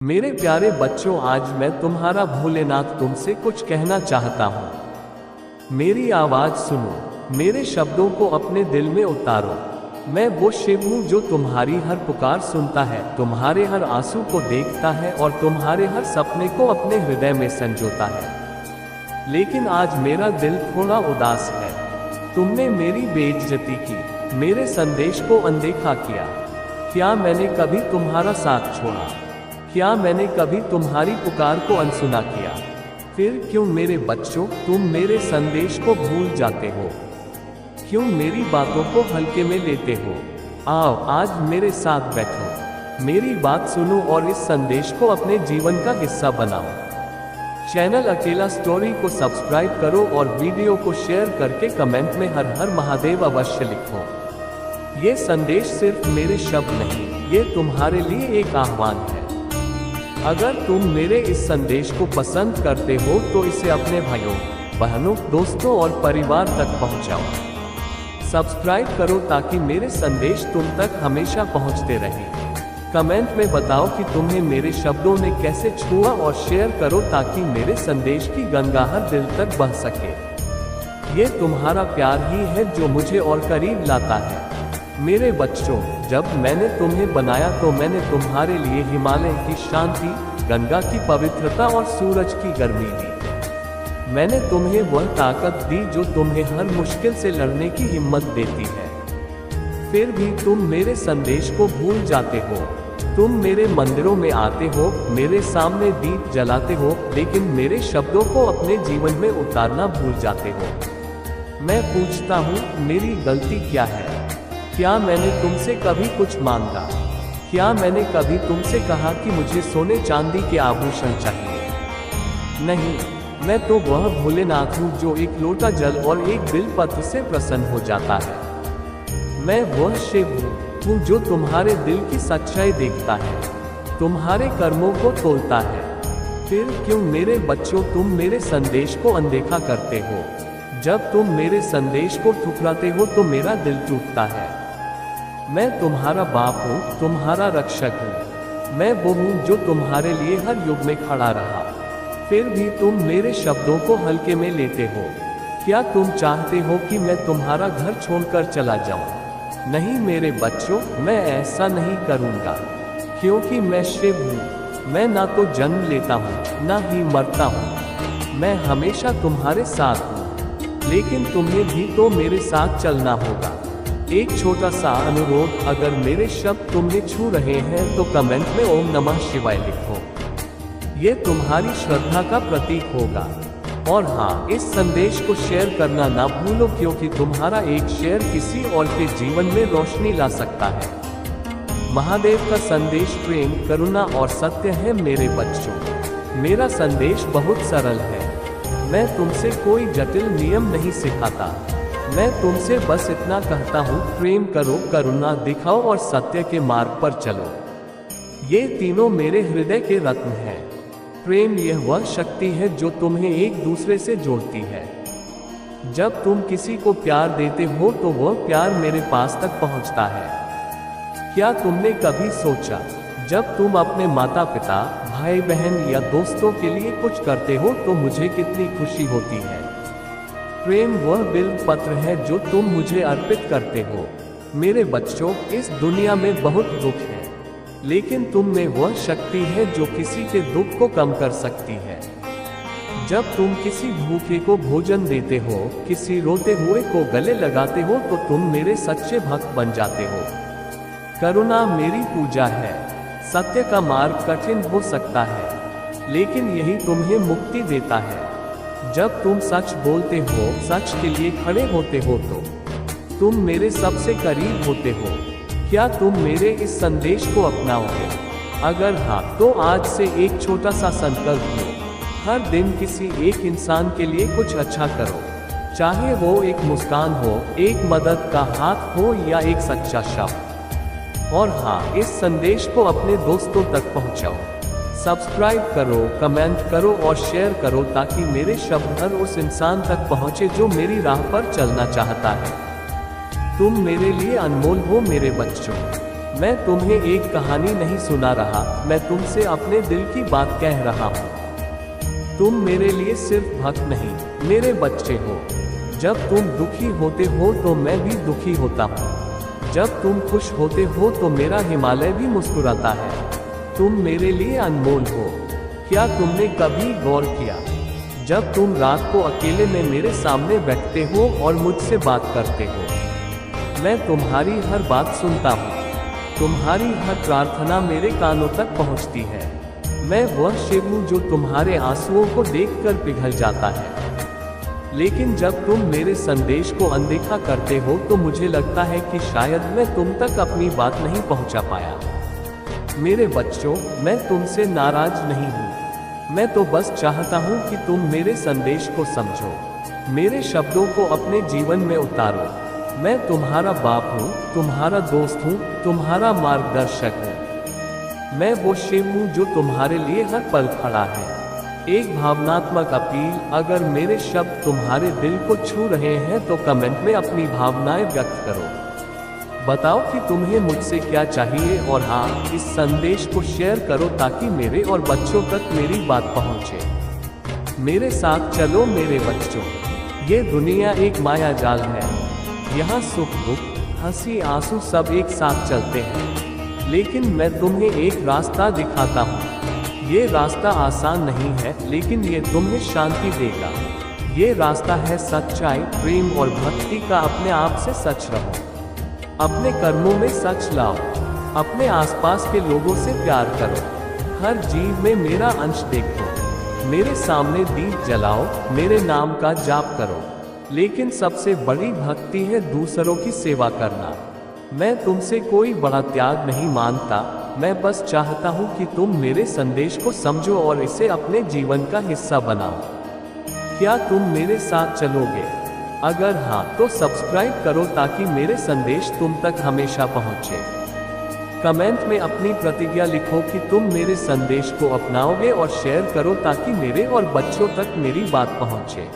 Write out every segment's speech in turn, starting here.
मेरे प्यारे बच्चों, आज मैं तुम्हारा भोलेनाथ तुमसे कुछ कहना चाहता हूँ। मेरी आवाज सुनो, मेरे शब्दों को अपने दिल में उतारो। मैं वो शिव हूँ जो तुम्हारी हर पुकार सुनता है, तुम्हारे हर आंसू को देखता है और तुम्हारे हर सपने को अपने हृदय में संजोता है। लेकिन आज मेरा दिल थोड़ा उदास है। तुमने मेरी बेइज्जती की, मेरे संदेश को अनदेखा किया। क्या मैंने कभी तुम्हारा साथ छोड़ा? क्या मैंने कभी तुम्हारी पुकार को अनसुना किया? फिर क्यों मेरे बच्चों तुम मेरे संदेश को भूल जाते हो? क्यों मेरी बातों को हल्के में लेते हो? आओ आज मेरे साथ बैठो, मेरी बात सुनो और इस संदेश को अपने जीवन का हिस्सा बनाओ। चैनल अकेला स्टोरी को सब्सक्राइब करो और वीडियो को शेयर करके कमेंट में हर हर महादेव अवश्य लिखो। ये संदेश सिर्फ मेरे शब्द नहीं, ये तुम्हारे लिए एक आह्वान है। अगर तुम मेरे इस संदेश को पसंद करते हो तो इसे अपने भाइयों, बहनों, दोस्तों और परिवार तक पहुंचाओ। सब्सक्राइब करो ताकि मेरे संदेश तुम तक हमेशा पहुंचते रहें। कमेंट में बताओ कि तुम्हें मेरे शब्दों ने कैसे छुआ और शेयर करो ताकि मेरे संदेश की गंगाहर दिल तक बह सके। ये तुम्हारा प्यार ही है जो मुझे और करीब लाता है। मेरे बच्चों, जब मैंने तुम्हें बनाया तो मैंने तुम्हारे लिए हिमालय की शांति, गंगा की पवित्रता और सूरज की गर्मी दी। मैंने तुम्हें वह ताकत दी जो तुम्हें हर मुश्किल से लड़ने की हिम्मत देती है। फिर भी तुम मेरे संदेश को भूल जाते हो। तुम मेरे मंदिरों में आते हो, मेरे सामने दीप जलाते हो, लेकिन मेरे शब्दों को अपने जीवन में उतारना भूल जाते हो। मैं पूछता हूँ, मेरी गलती क्या है? क्या मैंने तुमसे कभी कुछ मांगा? क्या मैंने कभी तुमसे कहा कि मुझे सोने चांदी के आभूषण चाहिए? नहीं, मैं तो वह भोलेनाथ हूँ जो एक लोटा जल और एक बिलपत्र से प्रसन्न हो जाता है। मैं वह शिव हूँ जो तुम्हारे दिल की सच्चाई देखता है, तुम्हारे कर्मों को तोलता है। फिर क्यों मेरे बच्चों तुम मेरे संदेश को अनदेखा करते हो? जब तुम मेरे संदेश को ठुकराते हो तो मेरा दिल टूटता है। मैं तुम्हारा बाप हूँ, तुम्हारा रक्षक हूँ। मैं वो हूँ जो तुम्हारे लिए हर युग में खड़ा रहा। फिर भी तुम मेरे शब्दों को हल्के में लेते हो। क्या तुम चाहते हो कि मैं तुम्हारा घर छोड़कर चला जाऊँ? नहीं मेरे बच्चों, मैं ऐसा नहीं करूँगा, क्योंकि मैं शिव हूँ। मैं ना तो जन्म लेता हूँ ना ही मरता हूँ। मैं हमेशा तुम्हारे साथ हूँ, लेकिन तुम्हें भी तो मेरे साथ चलना होगा। एक छोटा सा अनुरोध, अगर मेरे शब्द तुम्हें छू रहे हैं तो कमेंट में ओम नमः शिवाय लिखो। ये तुम्हारी श्रद्धा का प्रतीक होगा। और हाँ, इस संदेश को शेयर करना ना भूलो, क्योंकि तुम्हारा एक शेयर किसी और के जीवन में रोशनी ला सकता है। महादेव का संदेश प्रेम, करुणा और सत्य है मेरे बच्चों। मेरा संदेश बहुत सरल है। मैं तुमसे कोई जटिल नियम नहीं सिखाता। मैं तुमसे बस इतना कहता हूँ, प्रेम करो, करुणा दिखाओ और सत्य के मार्ग पर चलो। ये तीनों मेरे हृदय के रत्न हैं। प्रेम यह वह शक्ति है जो तुम्हें एक दूसरे से जोड़ती है। जब तुम किसी को प्यार देते हो तो वह प्यार मेरे पास तक पहुँचता है। क्या तुमने कभी सोचा, जब तुम अपने माता पिता, भाई बहन या दोस्तों के लिए कुछ करते हो तो मुझे कितनी खुशी होती है? प्रेम वह बिलपत्र है जो तुम मुझे अर्पित करते हो। मेरे बच्चों, इस दुनिया में बहुत दुख है, लेकिन तुम में वह शक्ति है जो किसी के दुख को कम कर सकती है। जब तुम किसी भूखे को भोजन देते हो, किसी रोते हुए को गले लगाते हो तो तुम मेरे सच्चे भक्त बन जाते हो। करुणा मेरी पूजा है। सत्य का मार्ग कठिन हो सकता है, लेकिन यही तुम्हें मुक्ति देता है। जब तुम सच बोलते हो, सच के लिए खड़े होते हो तो तुम मेरे सबसे करीब होते हो। क्या तुम मेरे इस संदेश को अपनाओगे? अगर हाँ, तो आज से एक छोटा सा संकल्प लो। हर दिन किसी एक इंसान के लिए कुछ अच्छा करो, चाहे वो एक मुस्कान हो, एक मदद का हाथ हो या एक सच्चा शब्द। और हाँ, इस संदेश को अपने दोस्तों तक पहुंचाओ। सब्सक्राइब करो, कमेंट करो और शेयर करो ताकि मेरे शब्द हर उस इंसान तक पहुंचे जो मेरी राह पर चलना चाहता है। तुम मेरे लिए अनमोल हो मेरे बच्चों। मैं तुम्हें एक कहानी नहीं सुना रहा, मैं तुमसे अपने दिल की बात कह रहा हूँ। तुम मेरे लिए सिर्फ भक्त नहीं, मेरे बच्चे हो। जब तुम दुखी होते हो तो मैं भी दुखी होता हूँ। जब तुम खुश होते हो तो मेरा हिमालय भी मुस्कुराता है। तुम मेरे लिए अनमोल हो। क्या तुमने कभी गौर किया, जब तुम रात को अकेले में मेरे सामने बैठते हो और मुझसे बात करते हो, मैं तुम्हारी हर बात सुनता हूँ। तुम्हारी हर प्रार्थना मेरे कानों तक पहुँचती है। मैं वह शिव हूँ जो तुम्हारे आंसुओं को देखकर पिघल जाता है। लेकिन जब तुम मेरे संदेश को अनदेखा करते हो तो मुझे लगता है कि शायद मैं तुम तक अपनी बात नहीं पहुँचा पाया। मेरे बच्चों, मैं तुमसे नाराज नहीं हूँ। मैं तो बस चाहता हूँ कि तुम मेरे संदेश को समझो, मेरे शब्दों को अपने जीवन में उतारो। मैं तुम्हारा बाप हूँ, तुम्हारा दोस्त हूँ, तुम्हारा मार्गदर्शक हूँ। मैं वो शिव हूँ जो तुम्हारे लिए हर पल खड़ा है। एक भावनात्मक अपील, अगर मेरे शब्द तुम्हारे दिल को छू रहे हैं तो कमेंट में अपनी भावनाएं व्यक्त करो। बताओ कि तुम्हें मुझसे क्या चाहिए, और हाँ, इस संदेश को शेयर करो ताकि मेरे और बच्चों तक मेरी बात पहुँचे। मेरे साथ चलो मेरे बच्चों, ये दुनिया एक माया जाल है। यहाँ सुख दुख, हंसी आंसू सब एक साथ चलते हैं। लेकिन मैं तुम्हें एक रास्ता दिखाता हूँ। ये रास्ता आसान नहीं है, लेकिन ये तुम्हें शांति देगा। ये रास्ता है सच्चाई, प्रेम और भक्ति का। अपने आप से सच रहो, अपने कर्मों में सच लाओ, अपने आसपास के लोगों से प्यार करो। हर जीव में मेरा अंश देखो, मेरे सामने दीप जलाओ, मेरे नाम का जाप करो। लेकिन सबसे बड़ी भक्ति है दूसरों की सेवा करना। मैं तुमसे कोई बड़ा त्याग नहीं मांगता, मैं बस चाहता हूँ कि तुम मेरे संदेश को समझो और इसे अपने जीवन का हिस्सा बनाओ। क्या तुम मेरे साथ चलोगे? अगर हाँ तो सब्सक्राइब करो ताकि मेरे संदेश तुम तक हमेशा पहुँचे। कमेंट में अपनी प्रतिज्ञा लिखो कि तुम मेरे संदेश को अपनाओगे और शेयर करो ताकि मेरे और बच्चों तक मेरी बात पहुँचे।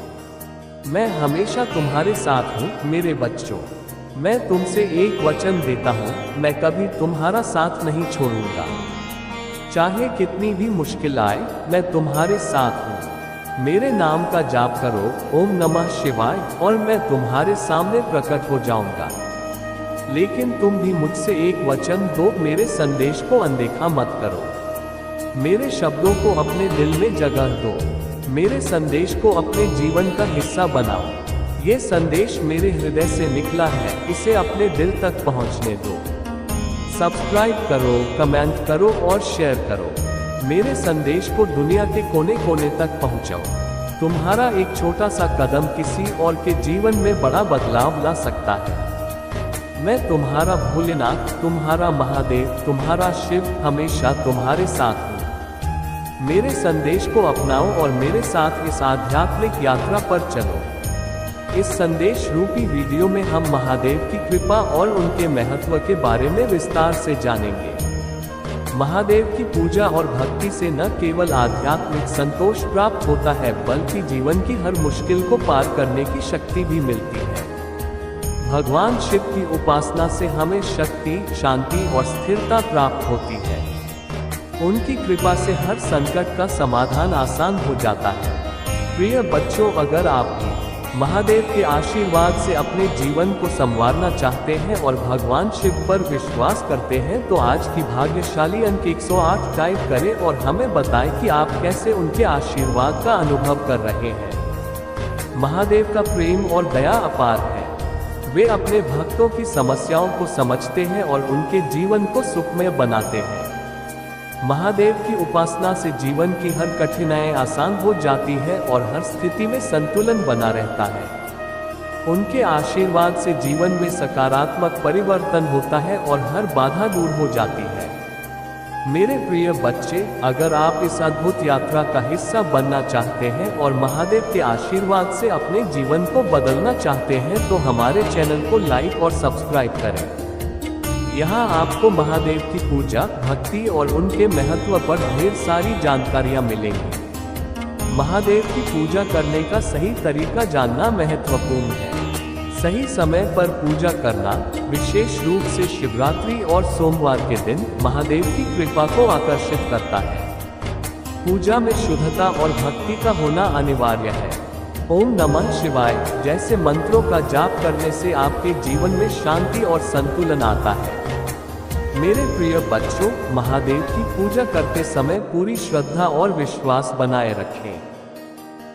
मैं हमेशा तुम्हारे साथ हूँ मेरे बच्चों। मैं तुमसे एक वचन देता हूँ, मैं कभी तुम्हारा साथ नहीं छोड़ूंगा। चाहे कितनी भी मुश्किल आए, मैं तुम्हारे साथ हूँ। मेरे नाम का जाप करो, ओम नमः शिवाय, और मैं तुम्हारे सामने प्रकट हो जाऊंगा। लेकिन तुम भी मुझसे एक वचन दो, मेरे संदेश को अनदेखा मत करो। मेरे शब्दों को अपने दिल में जगह दो, मेरे संदेश को अपने जीवन का हिस्सा बनाओ। ये संदेश मेरे हृदय से निकला है, इसे अपने दिल तक पहुंचने दो। सब्सक्राइब करो, कमेंट करो और शेयर करो। मेरे संदेश को दुनिया के कोने कोने तक पहुंचाओ। तुम्हारा एक छोटा सा कदम किसी और के जीवन में बड़ा बदलाव ला सकता है। मैं तुम्हारा भोलेनाथ, तुम्हारा महादेव, तुम्हारा शिव हमेशा तुम्हारे साथ हूँ। मेरे संदेश को अपनाओ और मेरे साथ इस आध्यात्मिक यात्रा पर चलो। इस संदेश रूपी वीडियो में हम महादेव की कृपा और उनके महत्व के बारे में विस्तार से जानेंगे। महादेव की पूजा और भक्ति से न केवल आध्यात्मिक संतोष प्राप्त होता है, बल्कि जीवन की हर मुश्किल को पार करने की शक्ति भी मिलती है। भगवान शिव की उपासना से हमें शक्ति, शांति और स्थिरता प्राप्त होती है। उनकी कृपा से हर संकट का समाधान आसान हो जाता है। प्रिय बच्चों, अगर आप भी महादेव के आशीर्वाद से अपने जीवन को संवारना चाहते हैं और भगवान शिव पर विश्वास करते हैं तो आज की भाग्यशाली अंक 108 टाइप करें और हमें बताएं कि आप कैसे उनके आशीर्वाद का अनुभव कर रहे हैं। महादेव का प्रेम और दया अपार है। वे अपने भक्तों की समस्याओं को समझते हैं और उनके जीवन को सुखमय बनाते हैं। महादेव की उपासना से जीवन की हर कठिनाई आसान हो जाती है और हर स्थिति में संतुलन बना रहता है। उनके आशीर्वाद से जीवन में सकारात्मक परिवर्तन होता है और हर बाधा दूर हो जाती है। मेरे प्रिय बच्चे, अगर आप इस अद्भुत यात्रा का हिस्सा बनना चाहते हैं और महादेव के आशीर्वाद से अपने जीवन को बदलना चाहते हैं तो हमारे चैनल को लाइक और सब्सक्राइब करें। यहाँ आपको महादेव की पूजा, भक्ति और उनके महत्व पर ढेर सारी जानकारियाँ मिलेंगी। महादेव की पूजा करने का सही तरीका जानना महत्वपूर्ण है। सही समय पर पूजा करना, विशेष रूप से शिवरात्रि और सोमवार के दिन, महादेव की कृपा को आकर्षित करता है। पूजा में शुद्धता और भक्ति का होना अनिवार्य है। ओम नमः शिवाय जैसे मंत्रों का जाप करने से आपके जीवन में शांति और संतुलन आता है। मेरे प्रिय बच्चों, महादेव की पूजा करते समय पूरी श्रद्धा और विश्वास बनाए रखें।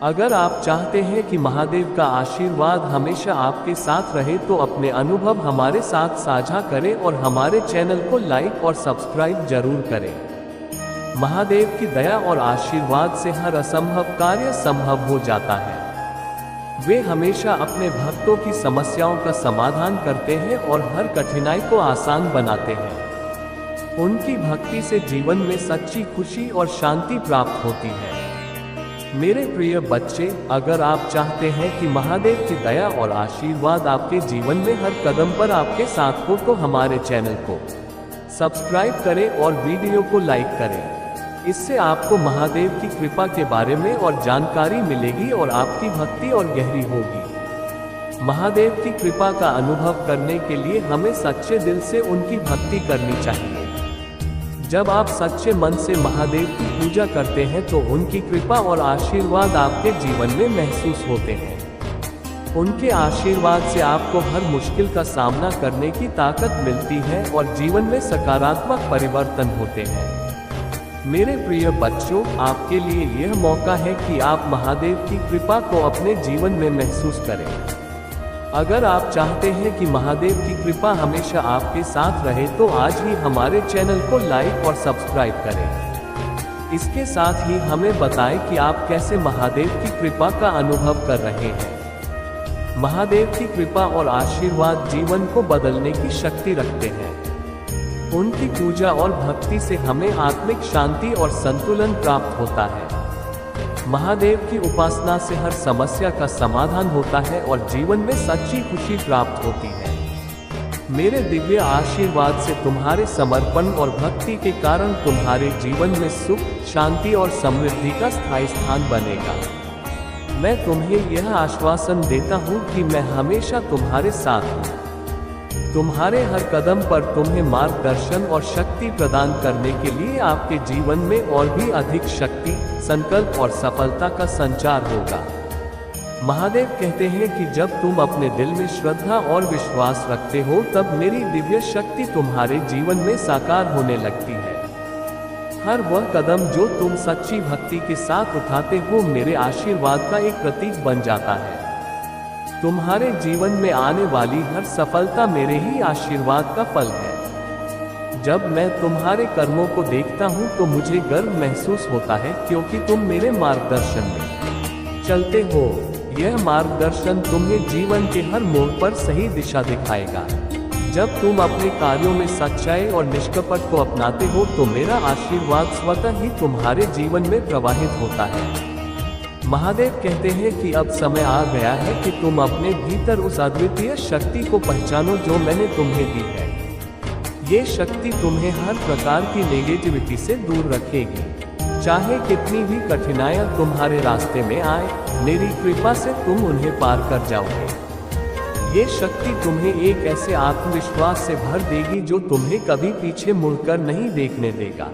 अगर आप चाहते हैं कि महादेव का आशीर्वाद हमेशा आपके साथ रहे तो अपने अनुभव हमारे साथ साझा करें और हमारे चैनल को लाइक और सब्सक्राइब जरूर करें। महादेव की दया और आशीर्वाद से हर असंभव कार्य संभव हो जाता है। वे हमेशा अपने भक्तों की समस्याओं का समाधान करते हैं और हर कठिनाई को आसान बनाते हैं। उनकी भक्ति से जीवन में सच्ची खुशी और शांति प्राप्त होती है। मेरे प्रिय बच्चे, अगर आप चाहते हैं कि महादेव की दया और आशीर्वाद आपके जीवन में हर कदम पर आपके साथ हो तो हमारे चैनल को सब्सक्राइब करें और वीडियो को लाइक करें। इससे आपको महादेव की कृपा के बारे में और जानकारी मिलेगी और आपकी भक्ति और गहरी होगी। महादेव की कृपा का अनुभव करने के लिए हमें सच्चे दिल से उनकी भक्ति करनी चाहिए। जब आप सच्चे मन से महादेव की पूजा करते हैं तो उनकी कृपा और आशीर्वाद आपके जीवन में महसूस होते हैं। उनके आशीर्वाद से आपको हर मुश्किल का सामना करने की ताकत मिलती है और जीवन में सकारात्मक परिवर्तन होते हैं। मेरे प्रिय बच्चों, आपके लिए यह मौका है कि आप महादेव की कृपा को अपने जीवन में महसूस करें। अगर आप चाहते हैं कि महादेव की कृपा हमेशा आपके साथ रहे तो आज ही हमारे चैनल को लाइक और सब्सक्राइब करें। इसके साथ ही हमें बताएं कि आप कैसे महादेव की कृपा का अनुभव कर रहे हैं। महादेव की कृपा और आशीर्वाद जीवन को बदलने की शक्ति रखते हैं। उनकी पूजा और भक्ति से हमें आत्मिक शांति और संतुलन प्राप्त होता है। महादेव की उपासना से हर समस्या का समाधान होता है और जीवन में सच्ची खुशी प्राप्त होती है। मेरे दिव्य आशीर्वाद से तुम्हारे समर्पण और भक्ति के कारण तुम्हारे जीवन में सुख, शांति और समृद्धि का स्थायी स्थान बनेगा। मैं तुम्हें यह आश्वासन देता हूँ कि मैं हमेशा तुम्हारे साथ हूँ। तुम्हारे हर कदम पर तुम्हें मार्गदर्शन और शक्ति प्रदान करने के लिए आपके जीवन में और भी अधिक शक्ति, संकल्प और सफलता का संचार होगा। महादेव कहते हैं कि जब तुम अपने दिल में श्रद्धा और विश्वास रखते हो तब मेरी दिव्य शक्ति तुम्हारे जीवन में साकार होने लगती है। हर वह कदम जो तुम सच्ची भक्ति के साथ उठाते हो मेरे आशीर्वाद का एक प्रतीक बन जाता है। तुम्हारे जीवन में आने वाली हर सफलता मेरे ही आशीर्वाद का फल है। जब मैं तुम्हारे कर्मों को देखता हूँ तो मुझे गर्व महसूस होता है क्योंकि तुम मेरे मार्गदर्शन में चलते हो। यह मार्गदर्शन तुम्हें जीवन के हर मोड़ पर सही दिशा दिखाएगा। जब तुम अपने कार्यों में सच्चाई और निष्कपट को अपनाते हो तो मेरा आशीर्वाद स्वतः ही तुम्हारे जीवन में प्रवाहित होता है। महादेव कहते हैं कि अब समय आ गया है कि तुम अपने भीतर उस अद्वितीय शक्ति को पहचानो जो मैंने तुम्हें दी है। ये शक्ति तुम्हें हर प्रकार की नेगेटिविटी से दूर रखेगी। चाहे कितनी भी कठिनाइयां तुम्हारे रास्ते में आए, मेरी कृपा से तुम उन्हें पार कर जाओगे। ये शक्ति तुम्हें एक ऐसे आत्मविश्वास से भर देगी जो तुम्हें कभी पीछे मुड़कर नहीं देखने देगा।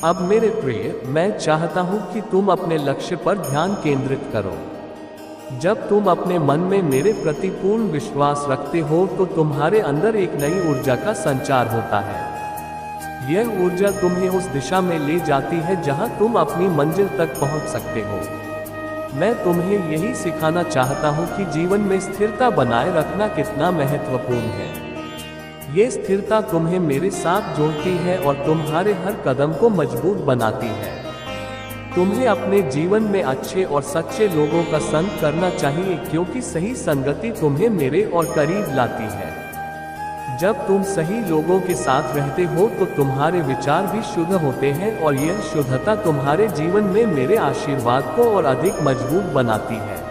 अब मेरे प्रिय, मैं चाहता हूं कि तुम अपने लक्ष्य पर ध्यान केंद्रित करो। जब तुम अपने मन में मेरे प्रति पूर्ण विश्वास रखते हो तो तुम्हारे अंदर एक नई ऊर्जा का संचार होता है। यह ऊर्जा तुम्हें उस दिशा में ले जाती है जहां तुम अपनी मंजिल तक पहुंच सकते हो। मैं तुम्हें यही सिखाना चाहता हूं कि जीवन में स्थिरता बनाए रखना कितना महत्वपूर्ण है। ये स्थिरता तुम्हें मेरे साथ जोड़ती है और तुम्हारे हर कदम को मजबूत बनाती है। तुम्हें अपने जीवन में अच्छे और सच्चे लोगों का संग करना चाहिए क्योंकि सही संगति तुम्हें मेरे और करीब लाती है। जब तुम सही लोगों के साथ रहते हो तो तुम्हारे विचार भी शुद्ध होते हैं और यह शुद्धता तुम्हारे जीवन में मेरे आशीर्वाद को और अधिक मजबूत बनाती है।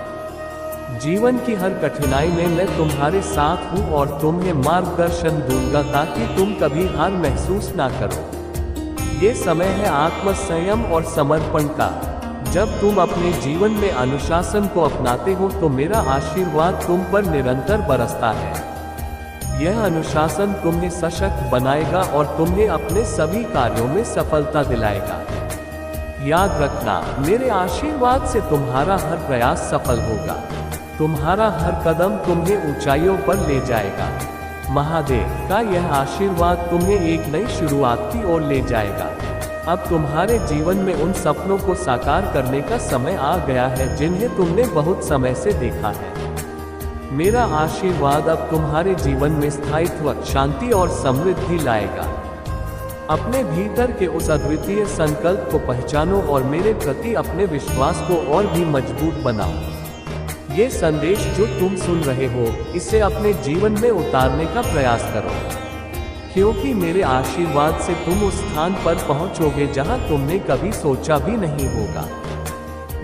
जीवन की हर कठिनाई में मैं तुम्हारे साथ हूँ और तुम्हें मार्गदर्शन दूंगा ताकि तुम कभी हार महसूस ना करो। ये समय है आत्म संयम और समर्पण का। जब तुम अपने जीवन में अनुशासन को अपनाते हो तो मेरा आशीर्वाद तुम पर निरंतर बरसता है। यह अनुशासन तुम्हें सशक्त बनाएगा और तुम्हें अपने सभी कार्यों में सफलता दिलाएगा। याद रखना, मेरे आशीर्वाद से तुम्हारा हर प्रयास सफल होगा। तुम्हारा हर कदम तुम्हें ऊंचाइयों पर ले जाएगा। महादेव का यह आशीर्वाद तुम्हें एक नई शुरुआत की ओर ले जाएगा। अब तुम्हारे जीवन में उन सपनों को साकार करने का समय आ गया है जिन्हें तुमने बहुत समय से देखा है। मेरा आशीर्वाद अब तुम्हारे जीवन में स्थायित्व, शांति और समृद्धि लाएगा। अपने भीतर के उस अद्वितीय संकल्प को पहचानो और मेरे प्रति अपने विश्वास को और भी मजबूत बनाओ। ये संदेश जो तुम सुन रहे हो, इसे अपने जीवन में उतारने का प्रयास करो, क्योंकि मेरे आशीर्वाद से तुम उस स्थान पर पहुंचोगे जहां तुमने कभी सोचा भी नहीं होगा।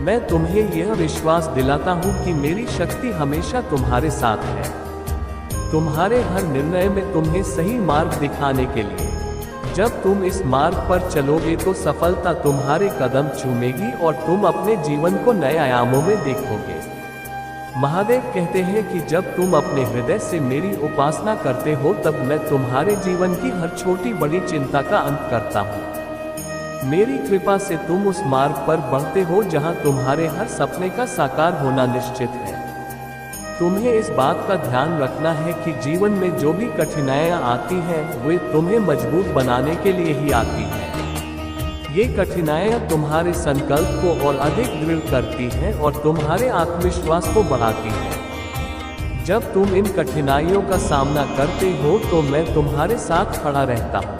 मैं तुम्हें यह विश्वास दिलाता हूं कि मेरी शक्ति हमेशा तुम्हारे साथ है, तुम्हारे हर निर्णय में तुम्हें सही मार्ग दिखाने के लिए। जब तुम इस मार्ग पर चलोगे तो सफलता तुम्हारे कदम चूमेगी और तुम अपने जीवन को नए आयामों में देखोगे। महादेव कहते हैं कि जब तुम अपने हृदय से मेरी उपासना करते हो तब मैं तुम्हारे जीवन की हर छोटी बड़ी चिंता का अंत करता हूँ। मेरी कृपा से तुम उस मार्ग पर बढ़ते हो जहाँ तुम्हारे हर सपने का साकार होना निश्चित है। तुम्हें इस बात का ध्यान रखना है कि जीवन में जो भी कठिनाइयाँ आती हैं वे तुम्हें मजबूत बनाने के लिए ही आती हैं। ये कठिनाइयाँ तुम्हारे संकल्प को और अधिक दृढ़ करती हैं और तुम्हारे आत्मविश्वास को बढ़ाती हैं। जब तुम इन कठिनाइयों का सामना करते हो तो मैं तुम्हारे साथ खड़ा रहता हूँ,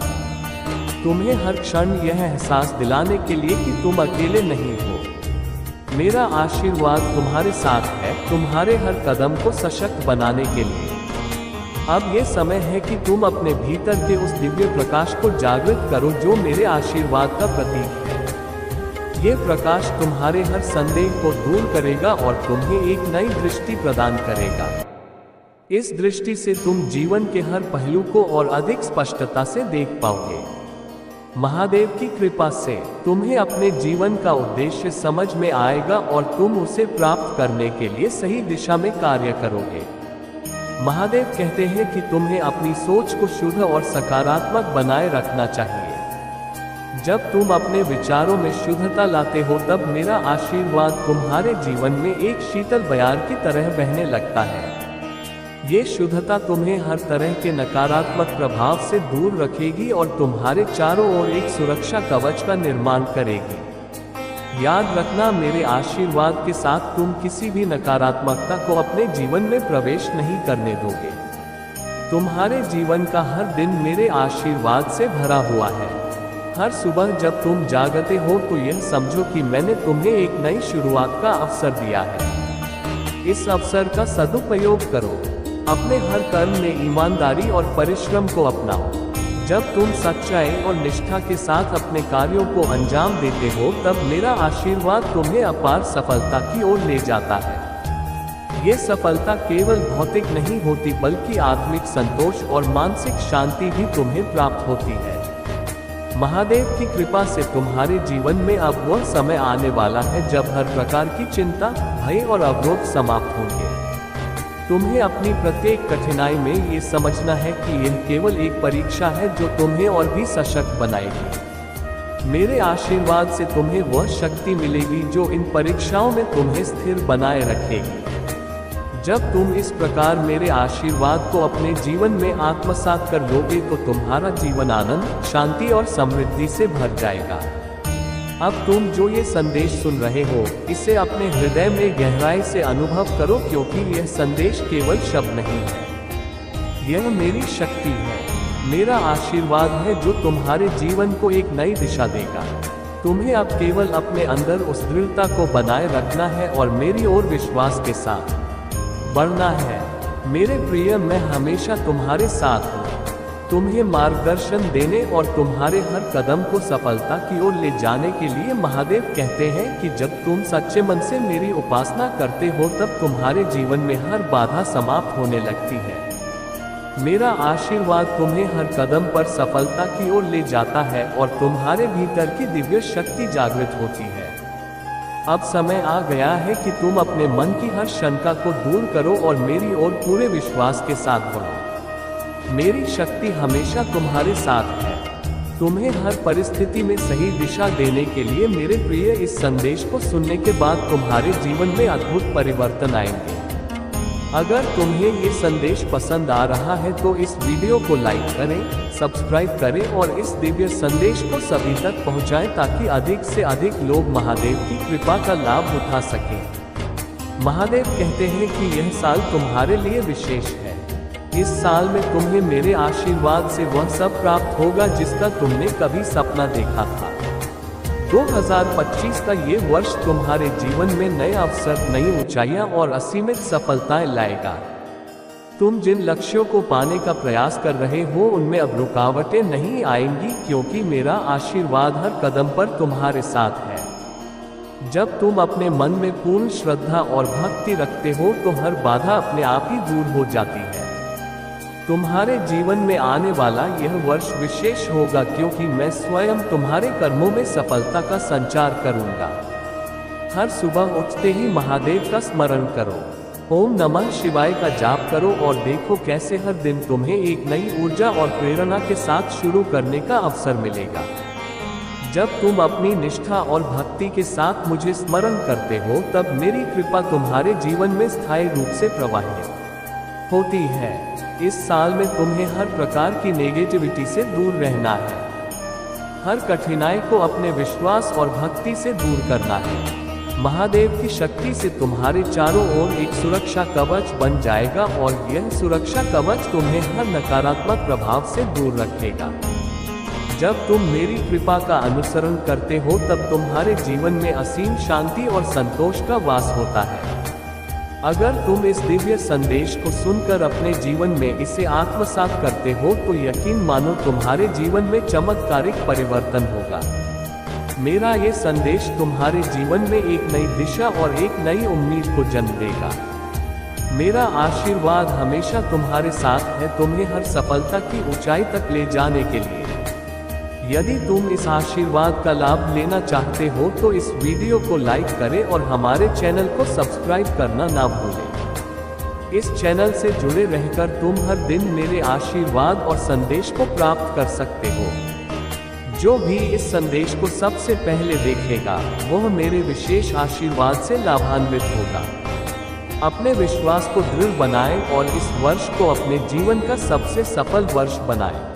तुम्हें हर क्षण यह एहसास दिलाने के लिए कि तुम अकेले नहीं हो। मेरा आशीर्वाद तुम्हारे साथ है, तुम्हारे हर कदम को सशक्त बनाने के लिए। अब ये समय है कि तुम अपने भीतर के उस दिव्य प्रकाश को जागृत करो जो मेरे आशीर्वाद का प्रतीक है। ये प्रकाश तुम्हारे हर संदेह को दूर करेगा और तुम्हें एक नई दृष्टि प्रदान करेगा। इस दृष्टि से तुम जीवन के हर पहलू को और अधिक स्पष्टता से देख पाओगे। महादेव की कृपा से तुम्हें अपने जीवन का उद्देश्य समझ में आएगा और तुम उसे प्राप्त करने के लिए सही दिशा में कार्य करोगे। महादेव कहते हैं कि तुम्हें अपनी सोच को शुद्ध और सकारात्मक बनाए रखना चाहिए। जब तुम अपने विचारों में शुद्धता लाते हो तब मेरा आशीर्वाद तुम्हारे जीवन में एक शीतल बयार की तरह बहने लगता है। ये शुद्धता तुम्हें हर तरह के नकारात्मक प्रभाव से दूर रखेगी और तुम्हारे चारों ओर एक सुरक्षा कवच का निर्माण करेगी। याद रखना, मेरे आशीर्वाद के साथ तुम किसी भी नकारात्मकता को अपने जीवन में प्रवेश नहीं करने दोगे। तुम्हारे जीवन का हर दिन मेरे आशीर्वाद से भरा हुआ है। हर सुबह जब तुम जागते हो तो यह समझो कि मैंने तुम्हें एक नई शुरुआत का अवसर दिया है। इस अवसर का सदुपयोग करो। अपने हर कर्म में ईमानदारी और परिश्रम को अपनाओ। जब तुम सच्चाई और निष्ठा के साथ अपने कार्यों को अंजाम देते हो तब मेरा आशीर्वाद तुम्हें अपार सफलता की ओर ले जाता है। ये सफलता केवल भौतिक नहीं होती बल्कि आत्मिक संतोष और मानसिक शांति भी तुम्हें प्राप्त होती है। महादेव की कृपा से तुम्हारे जीवन में अब वह समय आने वाला है जब हर प्रकार की चिंता, भय और अवरोध समाप्त होंगे। तुम्हें अपनी प्रत्येक कठिनाई में ये समझना है कि यह केवल एक परीक्षा है जो तुम्हें और भी सशक्त बनाएगी। मेरे आशीर्वाद से तुम्हें वह शक्ति मिलेगी जो इन परीक्षाओं में तुम्हें स्थिर बनाए रखेगी। जब तुम इस प्रकार मेरे आशीर्वाद को अपने जीवन में आत्मसात कर लोगे तो तुम्हारा जीवन आनंद, शांति और समृद्धि से भर जाएगा। अब तुम जो ये संदेश सुन रहे हो, इसे अपने हृदय में गहराई से अनुभव करो, क्योंकि यह संदेश केवल शब्द नहीं है, यह मेरी शक्ति है। मेरा आशीर्वाद है जो तुम्हारे जीवन को एक नई दिशा देगा। तुम्हें अब केवल अपने अंदर उस दृढ़ता को बनाए रखना है और मेरी ओर विश्वास के साथ बढ़ना है। मेरे प्रिय, मैं हमेशा तुम्हारे साथ हूँ, तुम्हें मार्गदर्शन देने और तुम्हारे हर कदम को सफलता की ओर ले जाने के लिए। महादेव कहते हैं कि जब तुम सच्चे मन से मेरी उपासना करते हो तब तुम्हारे जीवन में हर बाधा समाप्त होने लगती है। मेरा आशीर्वाद तुम्हें हर कदम पर सफलता की ओर ले जाता है और तुम्हारे भीतर की दिव्य शक्ति जागृत होती है। अब समय आ गया है कि तुम अपने मन की हर शंका को दूर करो और मेरी ओर पूरे विश्वास के साथ बढ़ो। मेरी शक्ति हमेशा तुम्हारे साथ है। तुम्हें हर परिस्थिति में सही दिशा देने के लिए मेरे प्रिय, इस संदेश को सुनने के बाद तुम्हारे जीवन में अद्भुत परिवर्तन आएंगे। अगर तुम्हें ये संदेश पसंद आ रहा है तो इस वीडियो को लाइक करें, सब्सक्राइब करें और इस दिव्य संदेश को सभी तक पहुंचाएं ताकि अधिक से अधिक लोग महादेव की कृपा का लाभ उठा सकें। महादेव कहते हैं कि यह साल तुम्हारे लिए विशेष है। इस साल में तुम्हें मेरे आशीर्वाद से वह सब प्राप्त होगा जिसका तुमने कभी सपना देखा था। 2025 का ये वर्ष तुम्हारे जीवन में नए अवसर, नई ऊंचाइयां और असीमित सफलताएं लाएगा। तुम जिन लक्ष्यों को पाने का प्रयास कर रहे हो उनमें अब रुकावटें नहीं आएंगी, क्योंकि मेरा आशीर्वाद हर कदम पर तुम्हारे साथ है। जब तुम अपने मन में पूर्ण श्रद्धा और भक्ति रखते हो तो हर बाधा अपने आप ही दूर हो जाती है। तुम्हारे जीवन में आने वाला यह वर्ष विशेष होगा, क्योंकि मैं स्वयं तुम्हारे कर्मों में सफलता का संचार करूंगा। हर सुबह उठते ही महादेव का स्मरण करो, ओम नमः शिवाय का जाप करो और देखो कैसे हर दिन तुम्हें एक नई ऊर्जा और प्रेरणा के साथ शुरू करने का अवसर मिलेगा। जब तुम अपनी निष्ठा और भक्ति के साथ मुझे स्मरण करते हो तब मेरी कृपा तुम्हारे जीवन में स्थायी रूप से प्रवाहित होती है। इस साल में तुम्हें हर प्रकार की नेगेटिविटी से दूर रहना है। हर कठिनाई को अपने विश्वास और भक्ति से दूर करना है। महादेव की शक्ति से तुम्हारे चारों ओर एक सुरक्षा कवच बन जाएगा और यह सुरक्षा कवच तुम्हें हर नकारात्मक प्रभाव से दूर रखेगा। जब तुम मेरी कृपा का अनुसरण करते हो तब तुम्हारे जीवन में असीम शांति और संतोष का वास होता है। अगर तुम इस दिव्य संदेश को सुनकर अपने जीवन में इसे आत्मसात करते हो तो यकीन मानो तुम्हारे जीवन में चमत्कारिक परिवर्तन होगा। मेरा ये संदेश तुम्हारे जीवन में एक नई दिशा और एक नई उम्मीद को जन्म देगा। मेरा आशीर्वाद हमेशा तुम्हारे साथ है, तुम्हें हर सफलता की ऊंचाई तक ले जाने के लिए। यदि तुम इस आशीर्वाद का लाभ लेना चाहते हो तो इस वीडियो को लाइक करें और हमारे चैनल को सब्सक्राइब करना ना भूलें। इस चैनल से जुड़े रहकर तुम हर दिन मेरे आशीर्वाद और संदेश को प्राप्त कर सकते हो। जो भी इस संदेश को सबसे पहले देखेगा वह मेरे विशेष आशीर्वाद से लाभान्वित होगा। अपने विश्वास को दृढ़ बनाएं और इस वर्ष को अपने जीवन का सबसे सफल वर्ष बनाएं।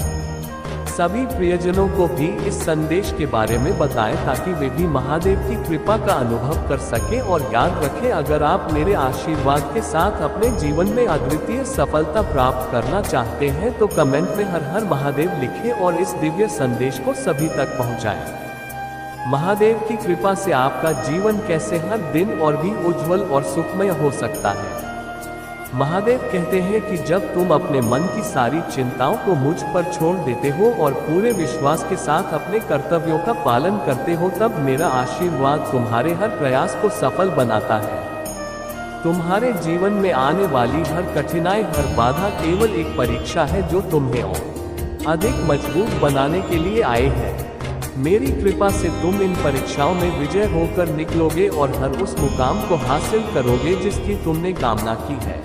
सभी प्रियजनों को भी इस संदेश के बारे में बताएं ताकि वे भी महादेव की कृपा का अनुभव कर सकें। और याद रखें, अगर आप मेरे आशीर्वाद के साथ अपने जीवन में अद्वितीय सफलता प्राप्त करना चाहते हैं तो कमेंट में हर हर महादेव लिखें और इस दिव्य संदेश को सभी तक पहुंचाएं। महादेव की कृपा से आपका जीवन कैसे हर दिन और भी उज्जवल और सुखमय हो सकता है। महादेव कहते हैं कि जब तुम अपने मन की सारी चिंताओं को मुझ पर छोड़ देते हो और पूरे विश्वास के साथ अपने कर्तव्यों का पालन करते हो तब मेरा आशीर्वाद तुम्हारे हर प्रयास को सफल बनाता है। तुम्हारे जीवन में आने वाली हर कठिनाई, हर बाधा केवल एक परीक्षा है जो तुम्हें और अधिक मजबूत बनाने के लिए आई है। मेरी कृपा से तुम इन परीक्षाओं में विजय होकर निकलोगे और हर उस मुकाम को हासिल करोगे जिसकी तुमने कामना की है।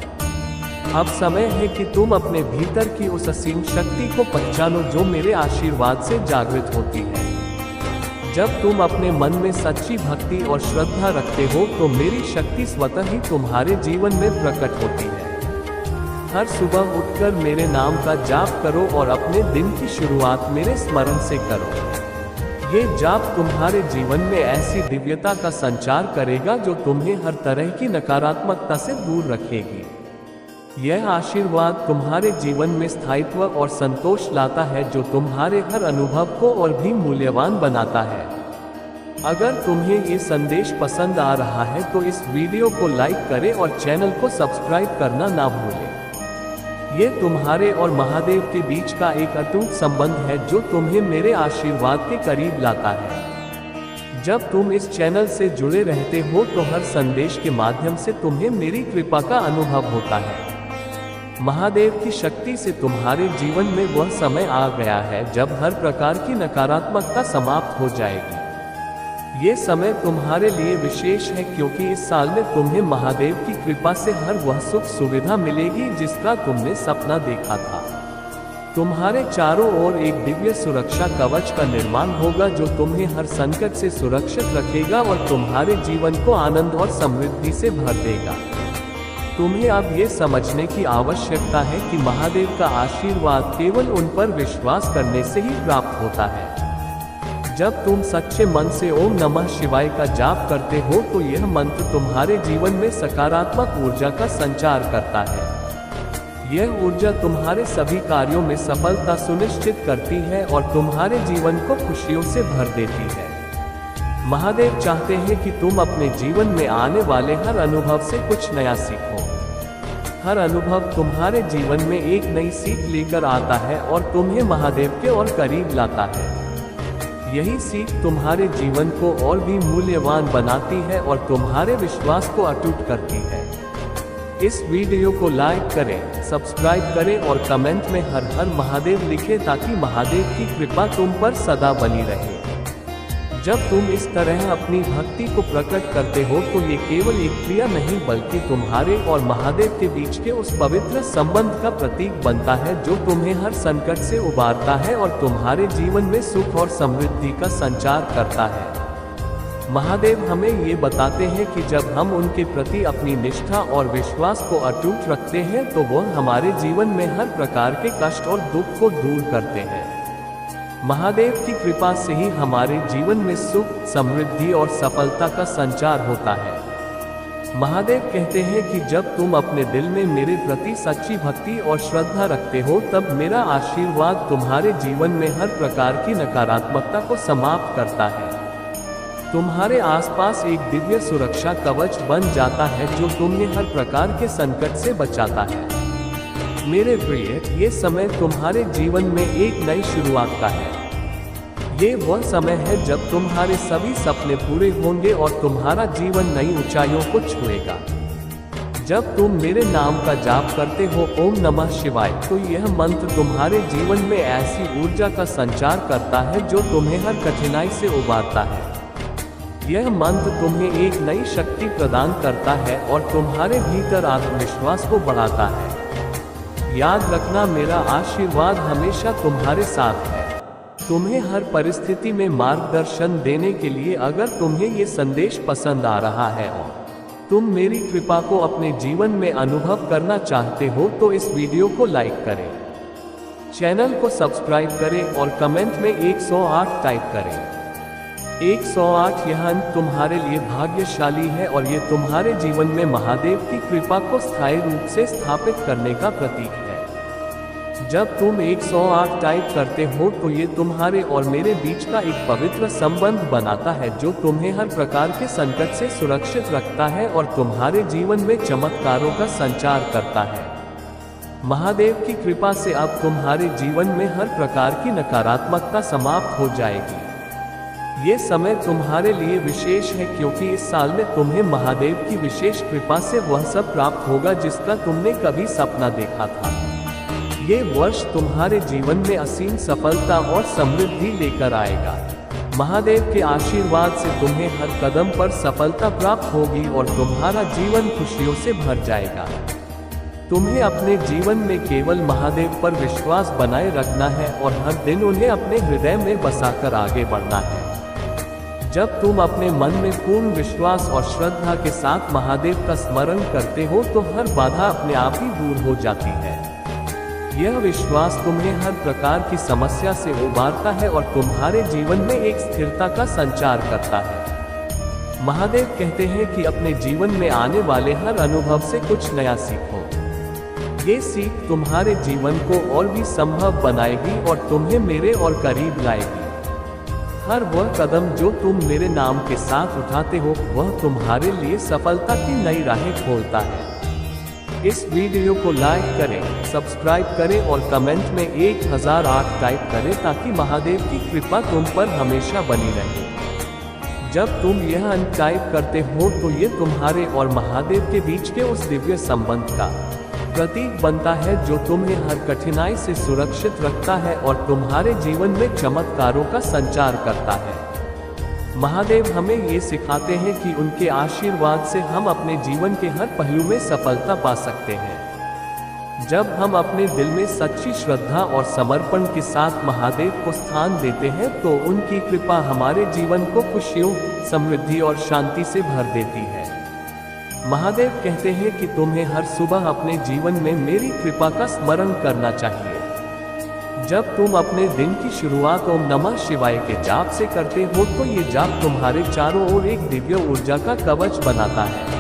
अब समय है कि तुम अपने भीतर की उस असीम शक्ति को पहचानो जो मेरे आशीर्वाद से जागृत होती है। जब तुम अपने मन में सच्ची भक्ति और श्रद्धा रखते हो तो मेरी शक्ति स्वतः ही तुम्हारे जीवन में प्रकट होती है। हर सुबह उठकर मेरे नाम का जाप करो और अपने दिन की शुरुआत मेरे स्मरण से करो। ये जाप तुम्हारे जीवन में ऐसी दिव्यता का संचार करेगा जो तुम्हें हर तरह की नकारात्मकता से दूर रखेगी। यह आशीर्वाद तुम्हारे जीवन में स्थायित्व और संतोष लाता है जो तुम्हारे हर अनुभव को और भी मूल्यवान बनाता है। अगर तुम्हें ये संदेश पसंद आ रहा है तो इस वीडियो को लाइक करें और चैनल को सब्सक्राइब करना ना भूलें। ये तुम्हारे और महादेव के बीच का एक अटूट संबंध है जो तुम्हें मेरे आशीर्वाद के करीब लाता है। जब तुम इस चैनल से जुड़े रहते हो तो हर संदेश के माध्यम से तुम्हें मेरी कृपा का अनुभव होता है। महादेव की शक्ति से तुम्हारे जीवन में वह समय आ गया है जब हर प्रकार की नकारात्मकता समाप्त हो जाएगी। ये समय तुम्हारे लिए विशेष है क्योंकि इस साल में तुम्हें महादेव की कृपा से हर वह सुख सुविधा मिलेगी जिसका तुमने सपना देखा था। तुम्हारे चारों ओर एक दिव्य सुरक्षा कवच का निर्माण होगा जो तुम्हें हर संकट से सुरक्षित रखेगा और तुम्हारे जीवन को आनंद और समृद्धि से भर देगा। तुम्हें अब ये समझने की आवश्यकता है कि महादेव का आशीर्वाद केवल उन पर विश्वास करने से ही प्राप्त होता है। जब तुम सच्चे मन से ओम नमः शिवाय का जाप करते हो तो यह मंत्र तुम्हारे जीवन में सकारात्मक ऊर्जा का संचार करता है। यह ऊर्जा तुम्हारे सभी कार्यों में सफलता सुनिश्चित करती है और तुम्हारे जीवन को खुशियों से भर देती है। महादेव चाहते हैं कि तुम अपने जीवन में आने वाले हर अनुभव से कुछ नया सीखो। हर अनुभव तुम्हारे जीवन में एक नई सीख लेकर आता है और तुम्हें महादेव के और करीब लाता है। यही सीख तुम्हारे जीवन को और भी मूल्यवान बनाती है और तुम्हारे विश्वास को अटूट करती है। इस वीडियो को लाइक करें, सब्सक्राइब करें और कमेंट में हर हर महादेव लिखें ताकि महादेव की कृपा तुम पर सदा बनी रहे। जब तुम इस तरह अपनी भक्ति को प्रकट करते हो तो ये केवल एक क्रिया नहीं बल्कि तुम्हारे और महादेव के बीच के उस पवित्र संबंध का प्रतीक बनता है जो तुम्हें हर संकट से उबारता है और तुम्हारे जीवन में सुख और समृद्धि का संचार करता है। महादेव हमें ये बताते हैं कि जब हम उनके प्रति अपनी निष्ठा और विश्वास को अटूट रखते हैं तो वह हमारे जीवन में हर प्रकार के कष्ट और दुख को दूर करते हैं। महादेव की कृपा से ही हमारे जीवन में सुख, समृद्धि और सफलता का संचार होता है। महादेव कहते हैं कि जब तुम अपने दिल में मेरे प्रति सच्ची भक्ति और श्रद्धा रखते हो तब मेरा आशीर्वाद तुम्हारे जीवन में हर प्रकार की नकारात्मकता को समाप्त करता है। तुम्हारे आसपास एक दिव्य सुरक्षा कवच बन जाता है जो तुम्हें हर प्रकार के संकट से बचाता है। मेरे प्रिय, ये समय तुम्हारे जीवन में एक नई शुरुआत का है। ये वह समय है जब तुम्हारे सभी सपने पूरे होंगे और तुम्हारा जीवन नई ऊंचाइयों को छुएगा। जब तुम मेरे नाम का जाप करते हो ओम नमः शिवाय तो यह मंत्र तुम्हारे जीवन में ऐसी ऊर्जा का संचार करता है जो तुम्हें हर कठिनाई से उबारता है। यह मंत्र तुम्हें एक नई शक्ति प्रदान करता है और तुम्हारे भीतर आत्मविश्वास को बढ़ाता है। याद रखना, मेरा आशीर्वाद हमेशा तुम्हारे साथ है। तुम्हें हर परिस्थिति में मार्गदर्शन देने के लिए अगर तुम्हें ये संदेश पसंद आ रहा है और तुम मेरी कृपा को अपने जीवन में अनुभव करना चाहते हो तो इस वीडियो को लाइक करें, चैनल को सब्सक्राइब करें और कमेंट में 108 टाइप करें। 108 यह अंक तुम्हारे लिए भाग्यशाली है और ये तुम्हारे जीवन में महादेव की कृपा को स्थायी रूप से स्थापित करने का प्रतीक है। जब तुम 108 टाइप करते हो तो ये तुम्हारे और मेरे बीच का एक पवित्र संबंध बनाता है जो तुम्हें हर प्रकार के संकट से सुरक्षित रखता है और तुम्हारे जीवन में चमत्कारों का संचार करता है। महादेव की कृपा से अब तुम्हारे जीवन में हर प्रकार की नकारात्मकता समाप्त हो जाएगी। ये समय तुम्हारे लिए विशेष है क्योंकि इस साल में तुम्हें महादेव की विशेष कृपा से वह सब प्राप्त होगा जिसका तुमने कभी सपना देखा था। ये वर्ष तुम्हारे जीवन में असीम सफलता और समृद्धि लेकर आएगा। महादेव के आशीर्वाद से तुम्हें हर कदम पर सफलता प्राप्त होगी और तुम्हारा जीवन खुशियों से भर जाएगा। तुम्हें अपने जीवन में केवल महादेव पर विश्वास बनाए रखना है और हर दिन उन्हें अपने हृदय में बसाकर आगे बढ़ना है। जब तुम अपने मन में पूर्ण विश्वास और श्रद्धा के साथ महादेव का स्मरण करते हो तो हर बाधा अपने आप ही दूर हो जाती है। यह विश्वास तुम्हें हर प्रकार की समस्या से उबारता है और तुम्हारे जीवन में एक स्थिरता का संचार करता है। महादेव कहते हैं कि अपने जीवन में आने वाले हर अनुभव से कुछ नया सीखो। ये सीख तुम्हारे जीवन को और भी संभव बनाएगी और तुम्हें मेरे और करीब लाएगी। हर वह कदम जो तुम मेरे नाम के साथ उठाते हो वह तुम्हारे लिए सफलता की नई राहें खोलता है। इस वीडियो को लाइक करें, सब्सक्राइब करें और कमेंट में 1008 टाइप करें ताकि महादेव की कृपा तुम पर हमेशा बनी रहे। जब तुम यह अंक टाइप करते हो तो ये तुम्हारे और महादेव के बीच के उस दिव्य संबंध का प्रतीक बनता है जो तुम्हें हर कठिनाई से सुरक्षित रखता है और तुम्हारे जीवन में चमत्कारों का संचार करता है। महादेव हमें ये सिखाते हैं कि उनके आशीर्वाद से हम अपने जीवन के हर पहलू में सफलता पा सकते हैं। जब हम अपने दिल में सच्ची श्रद्धा और समर्पण के साथ महादेव को स्थान देते हैं तो उनकी कृपा हमारे जीवन को खुशियों, समृद्धि और शांति से भर देती है। महादेव कहते हैं कि तुम्हें हर सुबह अपने जीवन में मेरी कृपा का स्मरण करना चाहिए। जब तुम अपने दिन की शुरुआत ओम नमः शिवाय के जाप से करते हो तो ये जाप तुम्हारे चारों ओर एक दिव्य ऊर्जा का कवच बनाता है।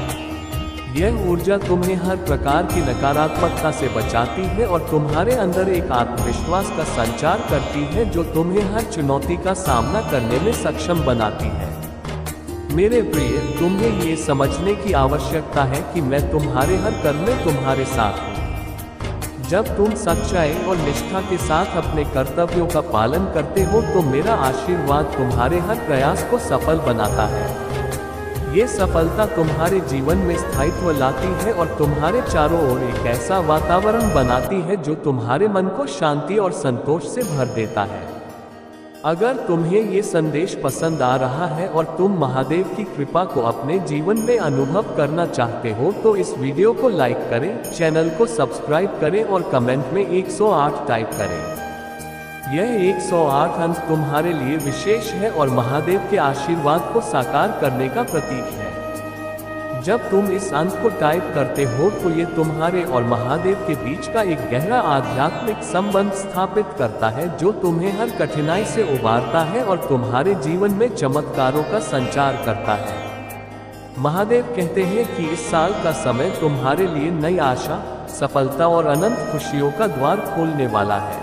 यह ऊर्जा तुम्हें हर प्रकार की नकारात्मकता से बचाती है और तुम्हारे अंदर एक आत्मविश्वास का संचार करती है जो तुम्हें हर चुनौती का सामना करने में सक्षम बनाती है। मेरे प्रिय, तुम्हें ये समझने की आवश्यकता है कि मैं तुम्हारे हर कर्म में तुम्हारे साथ हूँ। जब तुम सच्चाई और निष्ठा के साथ अपने कर्तव्यों का पालन करते हो तो मेरा आशीर्वाद तुम्हारे हर प्रयास को सफल बनाता है। ये सफलता तुम्हारे जीवन में स्थायित्व लाती है और तुम्हारे चारों ओर एक ऐसा वातावरण बनाती है जो तुम्हारे मन को शांति और संतोष से भर देता है। अगर तुम्हें ये संदेश पसंद आ रहा है और तुम महादेव की कृपा को अपने जीवन में अनुभव करना चाहते हो तो इस वीडियो को लाइक करें, चैनल को सब्सक्राइब करें और कमेंट में 108 टाइप करें। यह 108 अंक तुम्हारे लिए विशेष है और महादेव के आशीर्वाद को साकार करने का प्रतीक है। जब तुम इस अंक को टाइप करते हो तो ये तुम्हारे और महादेव के बीच का एक गहरा आध्यात्मिक संबंध स्थापित करता है जो तुम्हें हर कठिनाई से उबारता है और तुम्हारे जीवन में चमत्कारों का संचार करता है। महादेव कहते हैं कि इस साल का समय तुम्हारे लिए नई आशा, सफलता और अनंत खुशियों का द्वार खोलने वाला है।